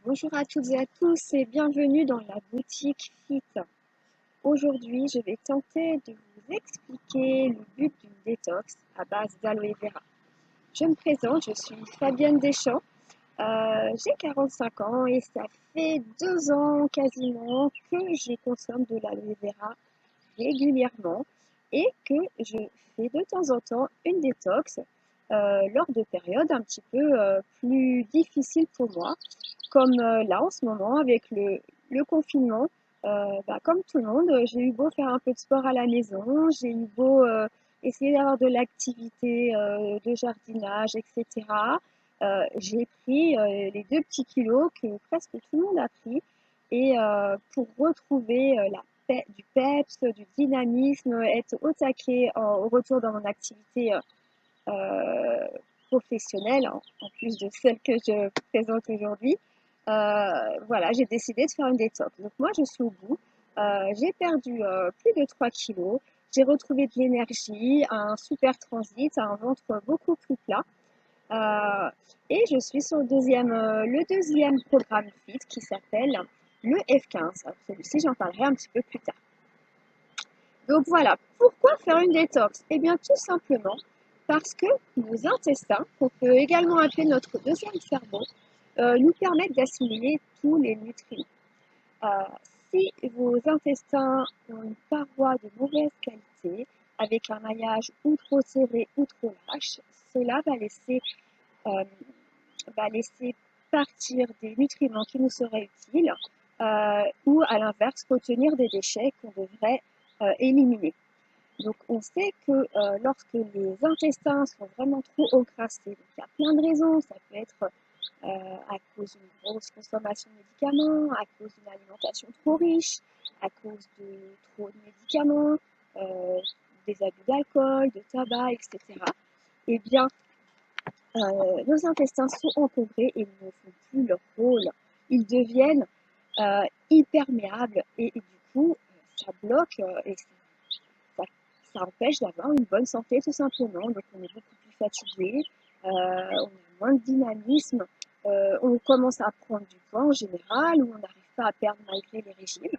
Bonjour à toutes et à tous et bienvenue dans la boutique Fit. Aujourd'hui, je vais tenter de vous expliquer le but d'une détox à base d'aloe vera. Je me présente, je suis Fabienne Deschamps, j'ai 45 ans et ça fait 2 ans quasiment que je consomme de l'aloe vera régulièrement et que je fais de temps en temps une détox lors de périodes un petit peu plus difficiles pour moi, comme là en ce moment avec le confinement. Comme tout le monde, j'ai eu beau faire un peu de sport à la maison, j'ai eu beau essayer d'avoir de l'activité de jardinage, etc. J'ai pris les 2 petits kilos que presque tout le monde a pris. Et pour retrouver du peps, du dynamisme, être au taquet au retour dans mon activité euh, professionnelle, en plus de celle que je présente aujourd'hui, voilà, j'ai décidé de faire une détox. Donc moi, je suis au bout. J'ai perdu plus de 3 kilos. J'ai retrouvé de l'énergie, un super transit, un ventre beaucoup plus plat. Euh, et je suis sur le deuxième programme FIT qui s'appelle le F15. Celui-ci, j'en parlerai un petit peu plus tard. Donc voilà, pourquoi faire une détox? Eh bien tout simplement parce que nos intestins, qu'on peut également appeler notre deuxième cerveau, nous permettent d'assimiler tous les nutriments. Euh, si vos intestins ont une paroi de mauvaise qualité, avec un maillage ou trop serré ou trop lâche, cela euh, va laisser partir des nutriments qui nous seraient utiles ou à l'inverse retenir des déchets qu'on devrait éliminer. Donc on sait que lorsque les intestins sont vraiment trop encrassés, donc il y a plein de raisons, ça peut être à cause d'une grosse consommation de médicaments, à cause d'une alimentation trop riche, à cause de trop de médicaments, euh, des abus d'alcool, de tabac, etc. Eh bien, nos intestins sont encombrés et ne font plus leur rôle. Ils deviennent imperméables et du coup, ça bloque et ça, ça empêche d'avoir une bonne santé tout simplement. Donc on est beaucoup plus fatigué, on a moins de dynamisme, on commence à prendre du poids en général ou on n'arrive pas à perdre malgré les régimes.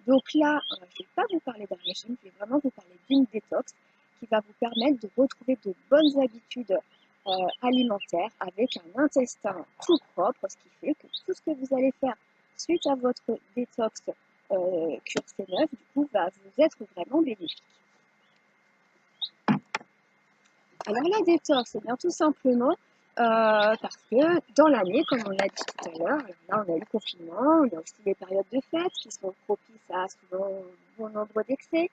Donc là, je ne vais pas vous parler d'un régime, je vais vraiment vous parler d'une détox qui va vous permettre de retrouver de bonnes habitudes alimentaires avec un intestin tout propre, ce qui fait que tout ce que vous allez faire suite à votre détox cure C9, du coup, va vous être vraiment bénéfique. Alors la détox, c'est bien tout simplement parce que dans l'année, comme on l'a dit tout à l'heure, là on a eu le confinement, on a aussi les périodes de fête qui sont propices à souvent bon nombre d'excès.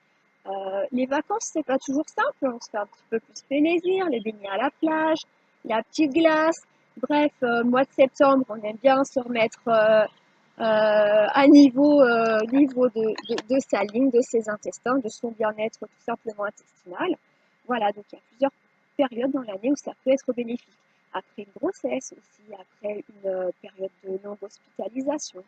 Les vacances, c'est pas toujours simple, on se fait un petit peu plus plaisir, les baignets à la plage, la petite glace. Bref, mois de septembre, on aime bien se remettre à niveau de sa ligne, de ses intestins, de son bien-être tout simplement intestinal. Voilà, donc il y a plusieurs période dans l'année où ça peut être bénéfique. Après une grossesse aussi, après une période de longue hospitalisation.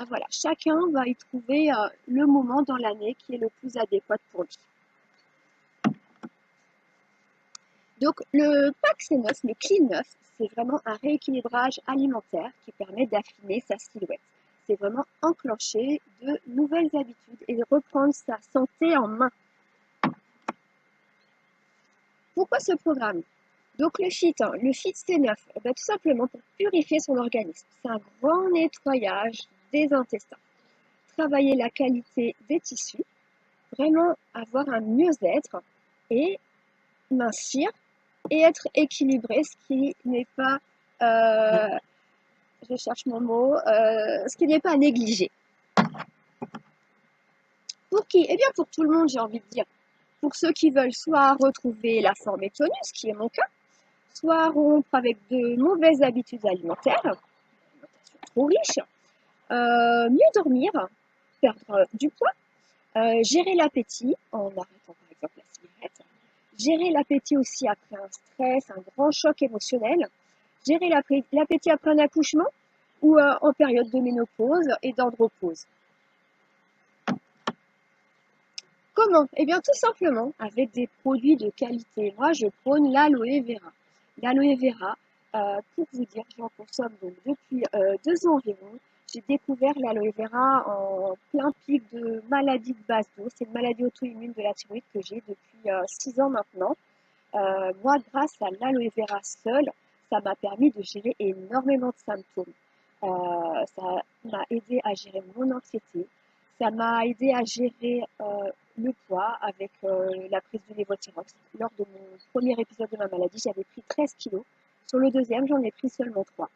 Voilà, chacun va y trouver le moment dans l'année qui est le plus adéquat pour lui. Donc le pack C9, le Clean 9, c'est vraiment un rééquilibrage alimentaire qui permet d'affiner sa silhouette. C'est vraiment enclencher de nouvelles habitudes et reprendre sa santé en main. Pourquoi ce programme? Donc le FIT C9, tout simplement pour purifier son organisme. C'est un grand nettoyage des intestins. Travailler la qualité des tissus, vraiment avoir un mieux-être et mincir et être équilibré, ce qui n'est pas, je cherche mon mot, ce qui n'est pas à négliger. Pour qui? Eh bien pour tout le monde, j'ai envie de dire. Pour ceux qui veulent soit retrouver la forme et tonus, ce qui est mon cas, soit rompre avec de mauvaises habitudes alimentaires, trop riche, mieux dormir, perdre du poids, gérer l'appétit en arrêtant par exemple la cigarette, gérer l'appétit aussi après un stress, un grand choc émotionnel, gérer l'appétit après un accouchement ou en période de ménopause et d'andropause. Comment? Eh bien tout simplement avec des produits de qualité. Moi je prône l'aloe vera. L'aloe vera, pour vous dire, j'en consomme donc depuis 2 ans environ. j'ai découvert l'aloe vera en plein pic de maladie de base d'eau. C'est une maladie auto-immune de la thyroïde que j'ai depuis 6 ans maintenant. Moi, grâce à l'aloe vera seul, ça m'a permis de gérer énormément de symptômes. Ça m'a aidé à gérer mon anxiété, ça m'a aidé à gérer le poids avec la prise du lévothyrox. Lors de mon premier épisode de ma maladie, j'avais pris 13 kilos. Sur le deuxième, j'en ai pris seulement 3.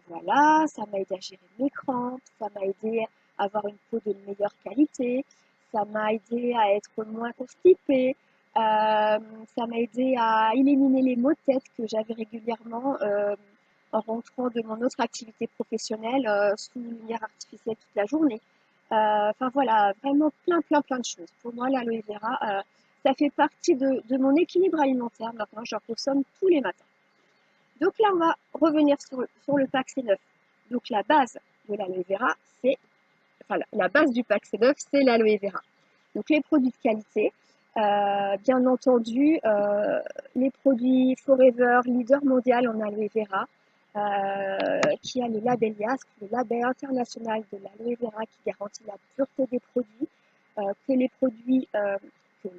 Voilà, ça m'a aidé à gérer mes crampes, ça m'a aidé à avoir une peau de meilleure qualité, ça m'a aidé à être moins constipée, ça m'a aidé à éliminer les maux de tête que j'avais régulièrement en rentrant de mon autre activité professionnelle sous lumière artificielle toute la journée. Enfin voilà, vraiment plein de choses. Pour moi, l'aloe vera, ça fait partie de mon équilibre alimentaire. Maintenant, j'en consomme tous les matins. Donc là, on va revenir sur le pack C9. Donc la base de l'aloe vera, c'est, enfin la base du pack C9, c'est l'aloe vera. Donc les produits de qualité, bien entendu, les produits Forever, leader mondial en aloe vera, qui a le label IASC, le label international de l'aloe vera qui garantit la pureté des produits, que les produits, que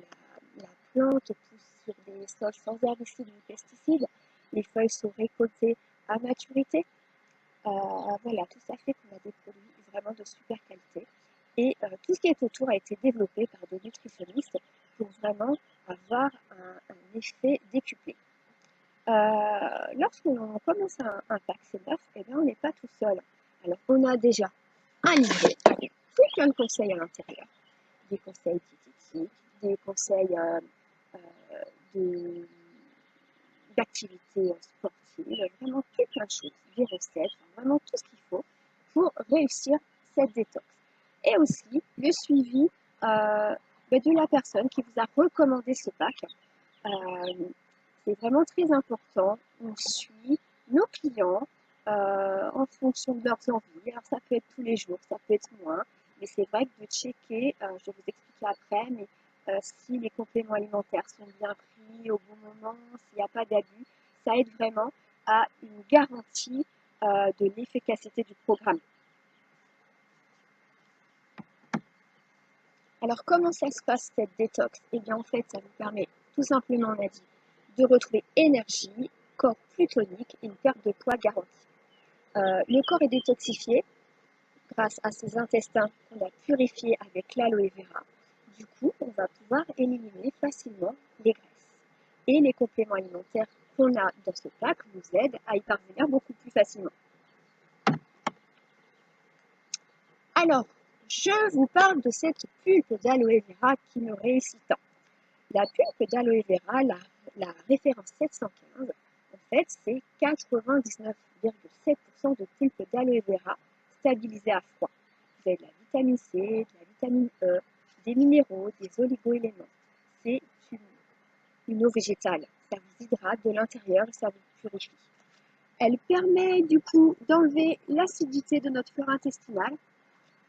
la plante pousse sur des sols sans herbicides ou pesticides, les feuilles sont récoltées à maturité. Voilà, tout ça fait qu'on a des produits vraiment de super qualité. Et tout ce qui est autour a été développé par des nutritionnistes pour vraiment avoir un effet décuplé. Lorsqu'on commence un pack C9, eh bien, on n'est pas tout seul. Alors, on a déjà un livret avec tout plein de conseils à l'intérieur. Des conseils diététiques, des conseils de d'activités sportives, vraiment tout plein de choses, des recettes, vraiment tout ce qu'il faut pour réussir cette détox. Et aussi le suivi de la personne qui vous a recommandé ce pack. C'est vraiment très important. On suit nos clients en fonction de leurs envies. Alors ça peut être tous les jours, ça peut être moins, mais c'est vrai que de checker, je vais vous expliquer après, mais si les compléments alimentaires sont bien pris au bon moment, s'il n'y a pas d'abus, ça aide vraiment à une garantie de l'efficacité du programme. Alors comment ça se passe cette détox? Eh bien en fait, ça vous permet tout simplement, on a dit, de retrouver énergie, corps plus tonique et une perte de poids garantie. Le corps est détoxifié grâce à ses intestins qu'on a purifiés avec l'aloe vera. Du coup, on va pouvoir éliminer facilement les graisses. Et les compléments alimentaires qu'on a dans ce pack vous aident à y parvenir beaucoup plus facilement. Alors, je vous parle de cette pulpe d'aloe vera qui me réussit tant. La pulpe d'aloe vera, la référence 715, en fait, c'est 99,7% de pulpe d'aloe vera stabilisée à froid. Vous avez de la vitamine C, de la vitamine E, des minéraux, des oligo-éléments. C'est une eau végétale. Ça vous hydrate de l'intérieur et ça vous purifie. Elle permet du coup d'enlever l'acidité de notre flore intestinale.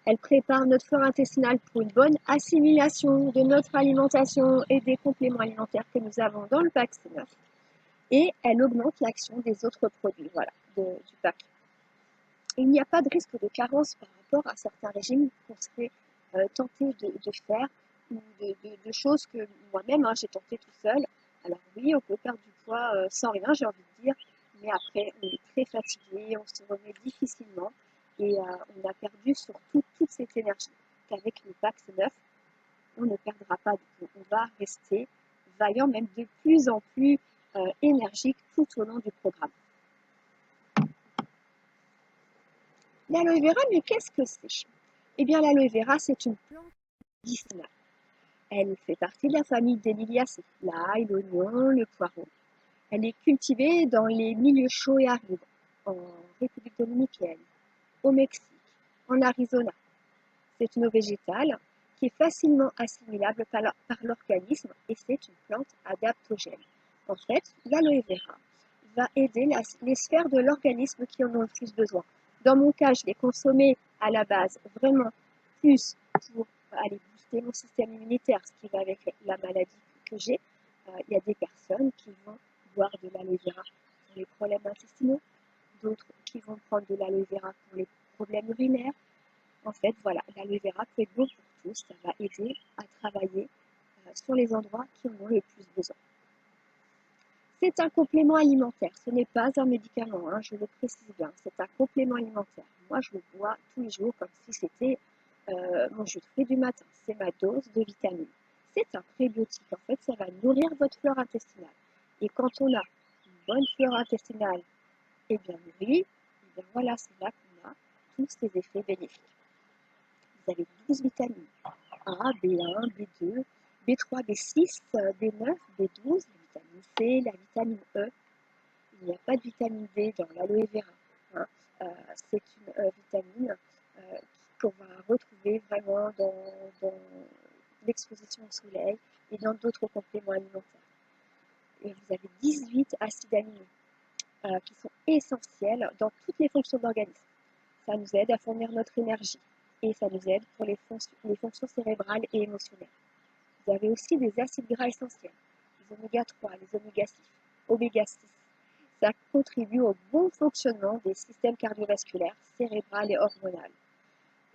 Elle prépare notre flore intestinale pour une bonne assimilation de notre alimentation et des compléments alimentaires que nous avons dans le pack C9. Et elle augmente l'action des autres produits du pack. Il n'y a pas de risque de carence par rapport à certains régimes qu'on serait tenté de faire ou de choses que moi-même j'ai tenté tout seul. Alors oui, on peut perdre du poids sans rien, j'ai envie de dire, mais après on est très fatigué, on se remet difficilement et on a perdu surtout toute cette énergie. Qu'avec le pack C9, on ne perdra pas du tout. On va rester vaillant, même de plus en plus énergique tout au long du programme. L'aloe vera, mais qu'est-ce que c'est? Eh bien, l'aloe vera, c'est une plante médicinale. Elle fait partie de la famille des liliacées, l'ail, l'oignon, le poireau. Elle est cultivée dans les milieux chauds et arides, en République dominicaine, au Mexique, en Arizona. C'est une eau végétale qui est facilement assimilable par l'organisme et c'est une plante adaptogène. En fait, l'aloe vera va aider les sphères de l'organisme qui en ont le plus besoin. Dans mon cas, je l'ai consommé à la base vraiment plus pour aller booster mon système immunitaire, ce qui va avec la maladie que j'ai. Il y a des personnes qui vont boire de l'aloe vera pour les problèmes intestinaux, d'autres qui vont prendre de l'aloe vera pour les problèmes urinaires. En fait, voilà, l'aloe vera peut être bon pour tous. Ça va aider à travailler sur les endroits qui en ont le plus besoin. C'est un complément alimentaire, ce n'est pas un médicament, hein, je le précise bien, c'est un complément alimentaire. Moi, je le bois tous les jours comme si c'était mon jus de fruits du matin. C'est ma dose de vitamines. C'est un prébiotique, en fait, ça va nourrir votre flore intestinale. Et quand on a une bonne flore intestinale et bien nourrie, et bien voilà, c'est là qu'on a tous ces effets bénéfiques. Vous avez 12 vitamines A, B1, B2, B3, B6, B9, B12, la vitamine C, la vitamine E. Il n'y a pas de vitamine D dans l'aloe vera. Hein. C'est une vitamine qu'on va retrouver vraiment dans l'exposition au soleil et dans d'autres compléments alimentaires. Et vous avez 18 acides aminés qui sont essentiels dans toutes les fonctions de l'organisme. Ça nous aide à fournir notre énergie et ça nous aide pour les fonctions cérébrales et émotionnelles. Vous avez aussi des acides gras essentiels, les oméga 3, les oméga 6, oméga 6. Ça contribue au bon fonctionnement des systèmes cardiovasculaires, cérébral et hormonal.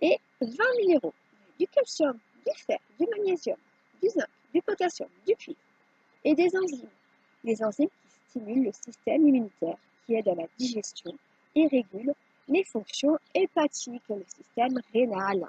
Et 20 minéraux, du calcium, du fer, du magnésium, du zinc, du potassium, du cuivre et des enzymes. Les enzymes qui stimulent le système immunitaire, qui aident à la digestion et régulent les fonctions hépatiques, le système rénal.